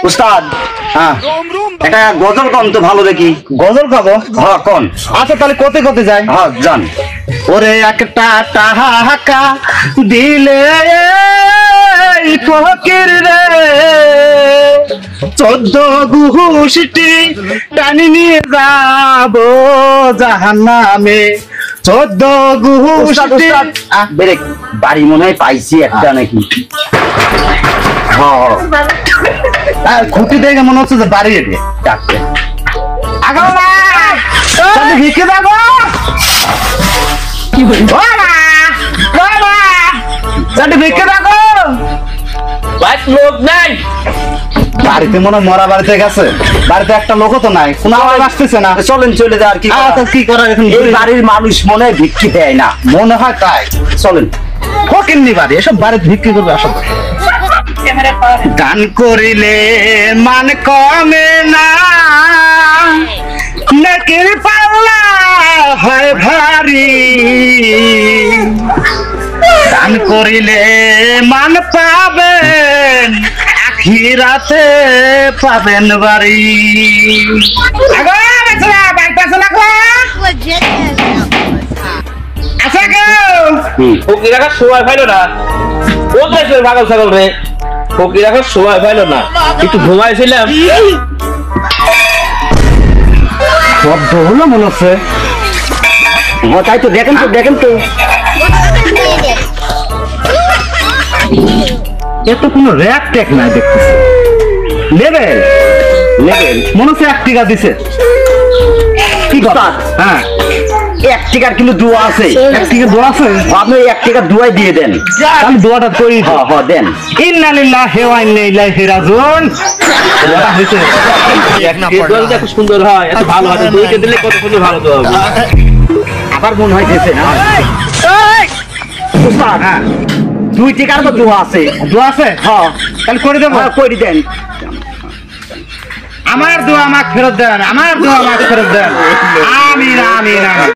উস্তাদ একটা গজল কম তো ভালো দেখি। গজল গাবো? হ্যাঁ কোন। আচ্ছা তাহলে কোতে কোতে যাই। হ্যাঁ যান। ওরে একটা টাহাকা দিলে ফকির রে 14 গুষ্টি টানি নিয়ে যাবো জাহান্নামে 14 গুষ্টি। বেরে বাড়ি মনে হয় পাইছি একটা নাকি। হ্যাঁ খুঁটি দেখে মনে হচ্ছে যে বাড়ি এটি ডাকতে ভিক্ষে যাবো ভিক্ষে যাবো লোক নাই বাড়িতে মনে হয় মরা বাড়িতে গেছে। বাড়িতে একটা লোকও তো নাই, কোনো আওয়াজ আসতেছে না। চলেন চলে যা আর কি। কি করার এখন এই বাড়ির মানুষ মনে হয় ভিক্ষি দেয় না, মনে হয় তাই। চলেন। ফকিন্নি বাড়ি, এসব বাড়িতে ভিক্ষি করবে আসলে। দান করিলে মান কমে না, নেকির পাল্লা হয় ভারী। দান করিলে মান পাবেন, আখিরাতে পাবেন বাড়ি। ফকির রাখার সময় পাইলো না, কোথায় পাগল ছাগল রে। ফকির রাখার সময় পাইলো না, একটু ঘুমাইছিলাম। শব্দ হলো মনে হচ্ছে। তাই তো দেখেন তো দেখেন তো। এত কোনো র্যাক ট্যাক নাই দেখতেছি। লেভেল নেবেন মনে হচ্ছে 1 টাকা দিছে। কি কথা? হ্যাঁ 1 টাকার কিন্তু দোয়া আছে। 1 টাকা দোয়া আছে? আপনি 1 টাকা দোয়াই দিয়ে দেন। আমি দোয়াটা করি। হ্যাঁ হ্যাঁ দেন। ইন্না লিল্লাহি ওয়া ইন্না ইলাইহি রাজিউন। দোয়াটা হইছে। দোয়াটা খুব সুন্দর হয়, এত ভালো হয়। দুইটা দিলে কত সুন্দর ভালো দোয়া হবে। আবার মনে হয় দিয়েছে না। উস্তাদ, হ্যাঁ 2 টাকার তো দোয়া আছে। দোয়া আছে? হ্যাঁ তাহলে করে দেবো। হ্যাঁ করে দেন। আমার দোয়া আমাকে ফেরত দেন, আমার দোয়া আমাকে ফেরত দেন। আমিন আমিন আমিন।